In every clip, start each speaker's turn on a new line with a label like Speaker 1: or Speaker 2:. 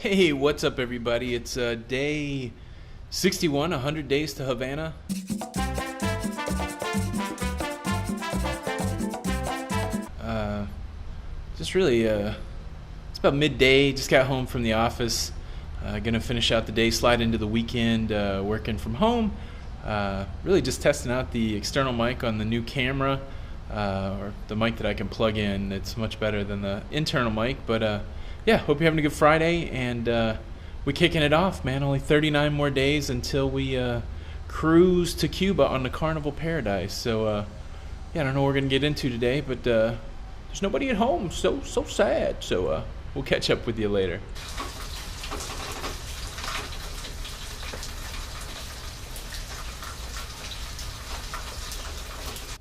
Speaker 1: Hey, what's up, everybody? It's day 61, 100 days to Havana. Just really, it's about midday. Just got home from the office. Gonna finish out the day, slide into the weekend, working from home. Really just testing out the external mic on the new camera, or the mic that I can plug in. It's much better than the internal mic, but yeah, hope you're having a good Friday, and we're kicking it off, man. Only 39 more days until we cruise to Cuba on the Carnival Paradise. So, yeah, I don't know what we're going to get into today, but there's nobody at home. So sad. So we'll catch up with you later.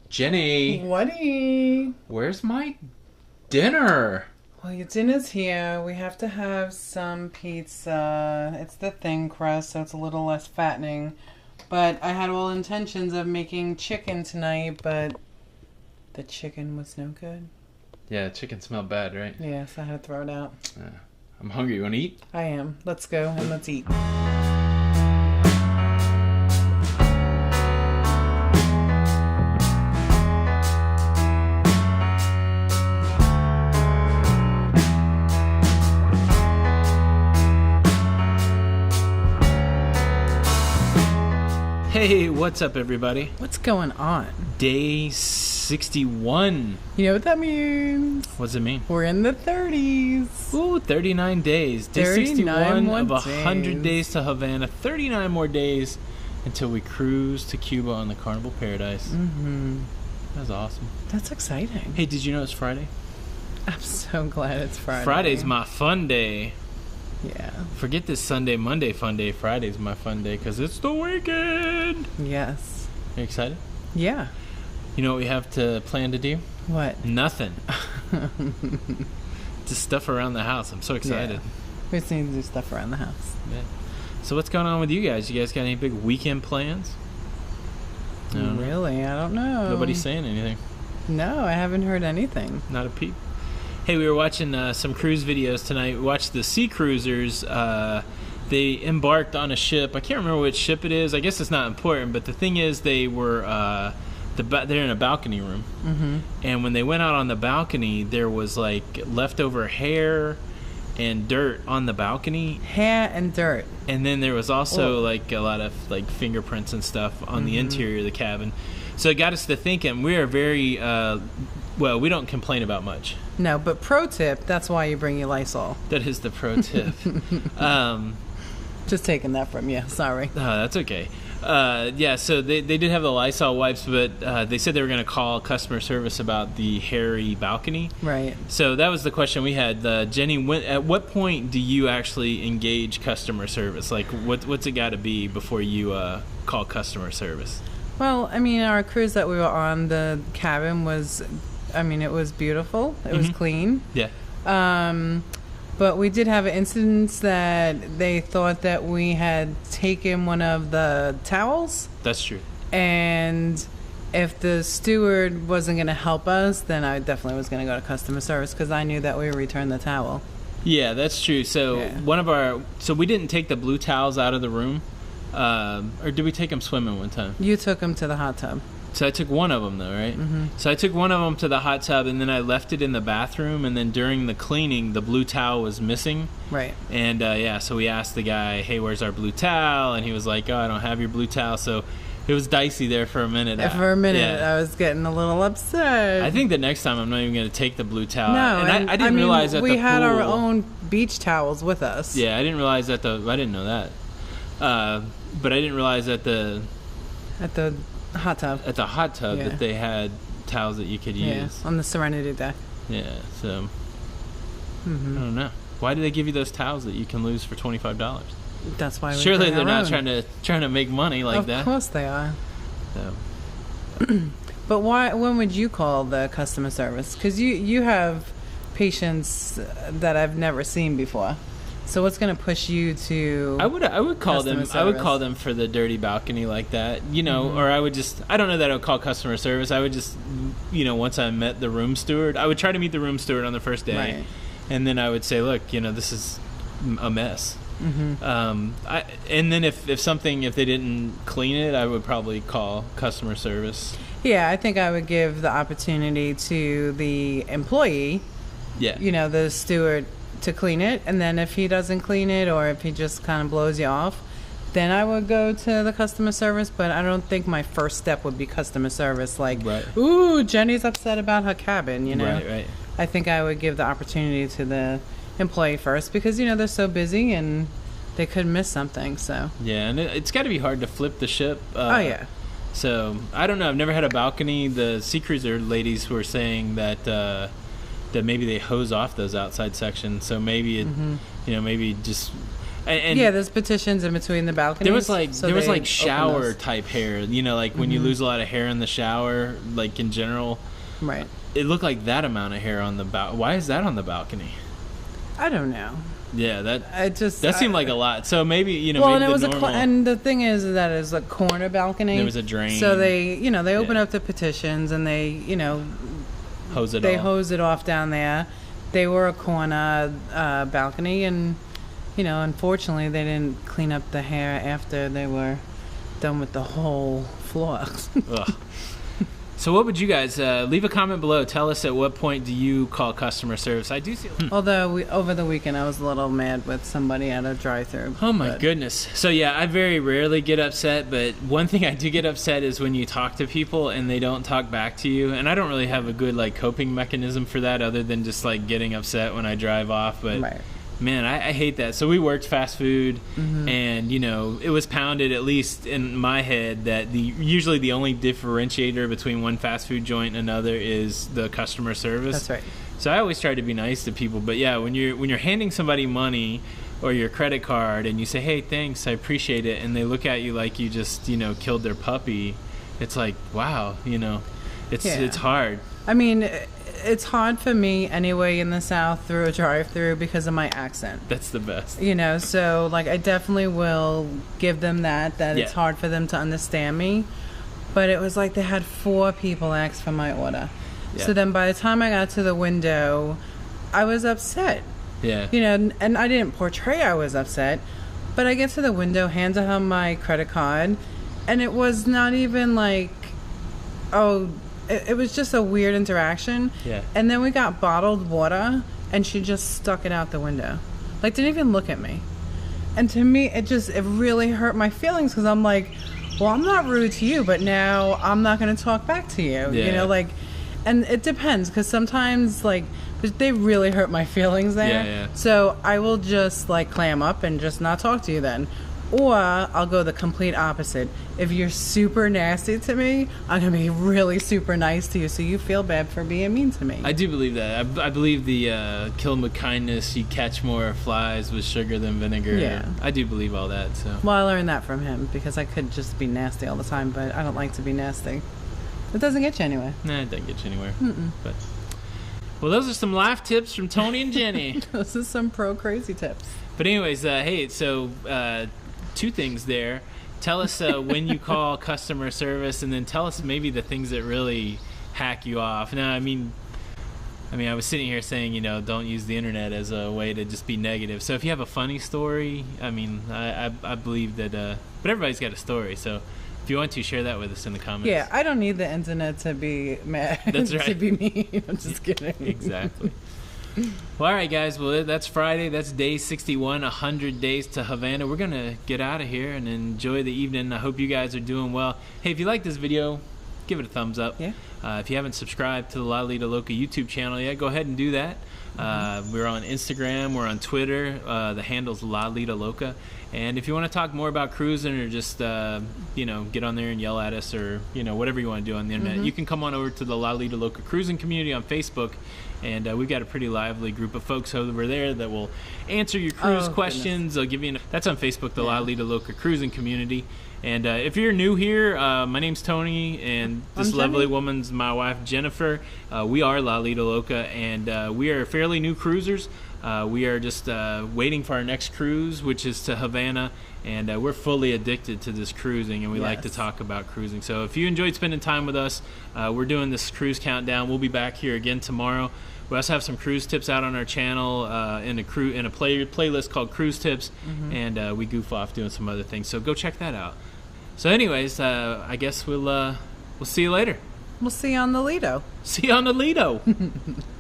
Speaker 1: Jenny.
Speaker 2: Whatty?
Speaker 1: Where's my dinner?
Speaker 2: Well, your dinner's here. We have to have some pizza. It's the thin crust, so it's a little less fattening. But I had all intentions of making chicken tonight, but the chicken was no good.
Speaker 1: Yeah, chicken smelled bad, right?
Speaker 2: Yes, I had to throw it out.
Speaker 1: I'm hungry. You want to eat?
Speaker 2: I am. Let's go and let's eat.
Speaker 1: Hey, what's up, everybody?
Speaker 2: What's going on?
Speaker 1: Day 61.
Speaker 2: You know what that means?
Speaker 1: What's it mean?
Speaker 2: We're in the 30s.
Speaker 1: Ooh, 39 days. Day 61 of 100 days to Havana. 39 more days until we cruise to Cuba on the Carnival Paradise.
Speaker 2: Mm-hmm.
Speaker 1: That's awesome.
Speaker 2: That's exciting.
Speaker 1: Hey, did you know it's Friday?
Speaker 2: I'm so glad it's Friday.
Speaker 1: Friday's my fun day.
Speaker 2: Yeah.
Speaker 1: Forget this Sunday, Monday fun day. Friday's my fun day because it's the weekend.
Speaker 2: Yes.
Speaker 1: Are you excited?
Speaker 2: Yeah.
Speaker 1: You know what we have to plan to do?
Speaker 2: What?
Speaker 1: Nothing. Just stuff around the house. I'm so excited.
Speaker 2: Yeah. We just need to do stuff around the house.
Speaker 1: Yeah. So what's going on with you guys? You guys got any big weekend plans?
Speaker 2: No. Really? I don't know.
Speaker 1: Nobody's saying anything.
Speaker 2: No, I haven't heard anything.
Speaker 1: Not a peep. Hey, we were watching some cruise videos tonight. We watched the Sea Cruisers. They embarked on a ship. I can't remember which ship it is. I guess it's not important. But the thing is, they were they're in a balcony room.
Speaker 2: Mm-hmm.
Speaker 1: And when they went out on the balcony, there was like leftover hair and dirt on the balcony.
Speaker 2: Hair and dirt.
Speaker 1: And then there was also like a lot of like fingerprints and stuff on the interior of the cabin. So it got us to thinking. We are very well, we don't complain about much.
Speaker 2: No, but pro tip, that's why you bring your Lysol.
Speaker 1: That is the pro tip.
Speaker 2: Just taking that from you. Sorry.
Speaker 1: Oh, that's okay. Yeah, so they did have the Lysol wipes, but they said they were going to call customer service about the hairy balcony.
Speaker 2: Right.
Speaker 1: So that was the question we had. Jenny, at what point do you actually engage customer service? Like, what's it got to be before you call customer service?
Speaker 2: Well, I mean, our cruise that we were on, the cabin was... I mean, it was beautiful. It was clean.
Speaker 1: Yeah.
Speaker 2: But we did have an instance that they thought that we had taken one of the towels.
Speaker 1: That's true.
Speaker 2: And if the steward wasn't going to help us, then I definitely was going to go to customer service because I knew that we returned the towel.
Speaker 1: Yeah, that's true. So so we didn't take the blue towels out of the room. Or did we take them swimming one time?
Speaker 2: You took them to the hot tub.
Speaker 1: So I took one of them, though, right? Mm-hmm. So I took one of them to the hot tub, and then I left it in the bathroom, and then during the cleaning, the blue towel was missing.
Speaker 2: Right.
Speaker 1: And, yeah, so we asked the guy, hey, where's our blue towel? And he was like, oh, I don't have your blue towel. So it was dicey there for a minute.
Speaker 2: I was getting a little upset.
Speaker 1: I think the next time I'm not even going to take the blue towel.
Speaker 2: No,
Speaker 1: and I didn't realize that
Speaker 2: we had
Speaker 1: pool,
Speaker 2: our own beach towels with us.
Speaker 1: Yeah, I didn't realize that I didn't know that. But I didn't realize that
Speaker 2: At the hot tub.
Speaker 1: At the hot tub that they had towels that you could use.
Speaker 2: On the Serenity deck.
Speaker 1: Yeah, so I don't know. Why do they give you those towels that you can lose for $25?
Speaker 2: That's why.
Speaker 1: Surely they're not trying to make money like that.
Speaker 2: Of course they are.
Speaker 1: So.
Speaker 2: But why? When would you call the customer service? Because you have patients that I've never seen before. So what's going to push you to?
Speaker 1: I would call them. Service? I would call them for the dirty balcony like that, or I would just. I don't know that I would call customer service. I would just, once I met the room steward, I would try to meet the room steward on the first day,
Speaker 2: right.
Speaker 1: And then I would say, look, this is a mess.
Speaker 2: Mm-hmm.
Speaker 1: And then if they didn't clean it, I would probably call customer service.
Speaker 2: Yeah, I think I would give the opportunity to the employee,
Speaker 1: Yeah.
Speaker 2: The steward, to clean it. And then if he doesn't clean it, or if he just kind of blows you off, then I would go to the customer service. But I don't think my first step would be customer service. Like,
Speaker 1: right.
Speaker 2: Ooh, Jenny's upset about her cabin,
Speaker 1: Right.
Speaker 2: I think I would give the opportunity to the employee first, because, they're so busy and they could miss something. So
Speaker 1: yeah, and it's got to be hard to flip the ship.
Speaker 2: Oh, yeah.
Speaker 1: So I don't know. I've never had a balcony. The Sea Cruiser ladies were saying that maybe they hose off those outside sections. So maybe it, maybe just. And
Speaker 2: yeah, there's petitions in between the balconies.
Speaker 1: There was like shower type hair. Like when you lose a lot of hair in the shower, like in general.
Speaker 2: Right.
Speaker 1: It looked like that amount of hair on the Why is that on the balcony?
Speaker 2: I don't know.
Speaker 1: Yeah, that seemed like a lot. So maybe
Speaker 2: well,
Speaker 1: maybe
Speaker 2: and it was
Speaker 1: normal,
Speaker 2: and the thing is that it's a corner balcony.
Speaker 1: There was a drain.
Speaker 2: So they they open up the petitions and they
Speaker 1: hose it.
Speaker 2: They hose it off down there. They were a corner balcony, and unfortunately they didn't clean up the hair after they were done with the whole floor.
Speaker 1: Ugh. So what would you guys leave a comment below? Tell us at what point do you call customer service? I do see.
Speaker 2: Although over the weekend I was a little mad with somebody at a drive-thru.
Speaker 1: Oh my goodness. So yeah, I very rarely get upset, but one thing I do get upset is when you talk to people and they don't talk back to you. And I don't really have a good coping mechanism for that, other than just getting upset when I drive off. But
Speaker 2: right.
Speaker 1: Man, I hate that. So we worked fast food, and it was pounded, at least in my head, that usually the only differentiator between one fast food joint and another is the customer service.
Speaker 2: That's right.
Speaker 1: So I always try to be nice to people, but yeah, when you're handing somebody money or your credit card and you say, "Hey, thanks, I appreciate it," and they look at you like you just killed their puppy, it's like, wow, it's hard.
Speaker 2: I mean, it's hard for me anyway in the South through a drive-thru because of my accent.
Speaker 1: That's the best.
Speaker 2: So I definitely will give them that it's hard for them to understand me. But it was like they had 4 people ask for my order. Yeah. So then by the time I got to the window, I was upset.
Speaker 1: Yeah.
Speaker 2: And I didn't portray I was upset, but I get to the window, hand her my credit card, and it was not even it was just a weird interaction.
Speaker 1: Yeah.
Speaker 2: And then we got bottled water, and she just stuck it out the window. Didn't even look at me. And to me, it really hurt my feelings, because I'm like, well, I'm not rude to you, but now I'm not going to talk back to you.
Speaker 1: Yeah.
Speaker 2: And it depends, because sometimes, they really hurt my feelings there.
Speaker 1: Yeah.
Speaker 2: So I will just, clam up and just not talk to you then. Or I'll go the complete opposite. If you're super nasty to me, I'm going to be really super nice to you, so you feel bad for being mean to me.
Speaker 1: I do believe that. I believe the kill them with kindness, you catch more flies with sugar than vinegar.
Speaker 2: Yeah.
Speaker 1: I do believe all that. So.
Speaker 2: Well, I learned that from him, because I could just be nasty all the time, but I don't like to be nasty. It doesn't get you anywhere.
Speaker 1: Nah, it doesn't get you anywhere.
Speaker 2: Mm-mm.
Speaker 1: But well, those are some life tips from Tony and Jenny.
Speaker 2: Those are some crazy tips.
Speaker 1: But anyways, hey, so 2 things there. Tell us when you call customer service, and then tell us maybe the things that really hack you off. Now, I mean, I was sitting here saying, don't use the internet as a way to just be negative. So if you have a funny story, I believe that, but everybody's got a story. So if you want to, share that with us in the comments.
Speaker 2: Yeah, I don't need the internet to be mad.
Speaker 1: That's right.
Speaker 2: To be mean. I'm just kidding.
Speaker 1: Exactly. Well, all right, guys. Well, that's Friday. That's day 61, 100 days to Havana. We're going to get out of here and enjoy the evening. I hope you guys are doing well. Hey, if you like this video, give it a thumbs up.
Speaker 2: Yeah.
Speaker 1: If you haven't subscribed to the Lido Loca YouTube channel yet, go ahead and do that. We're on Instagram. We're on Twitter. The handle's Lido Loca. And if you want to talk more about cruising, or just get on there and yell at us, or whatever you want to do on the internet, you can come on over to the Lido Loca cruising community on Facebook. And we've got a pretty lively group of folks over there that will answer your cruise questions. They'll give you that's on Facebook, the Lido Loca cruising community. And if you're new here, my name's Tony, and this lovely woman's my wife, Jennifer. We are Lido Loca, and we are fairly new cruisers. We are just waiting for our next cruise, which is to Havana, and we're fully addicted to this cruising, and we like to talk about cruising. So if you enjoyed spending time with us, we're doing this cruise countdown. We'll be back here again tomorrow We also have some cruise tips out on our channel in a playlist called Cruise Tips, and we goof off doing some other things. So go check that out. So, anyways, I guess we'll see you later.
Speaker 2: We'll see you on the Lido.
Speaker 1: See you on the Lido.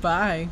Speaker 2: Bye.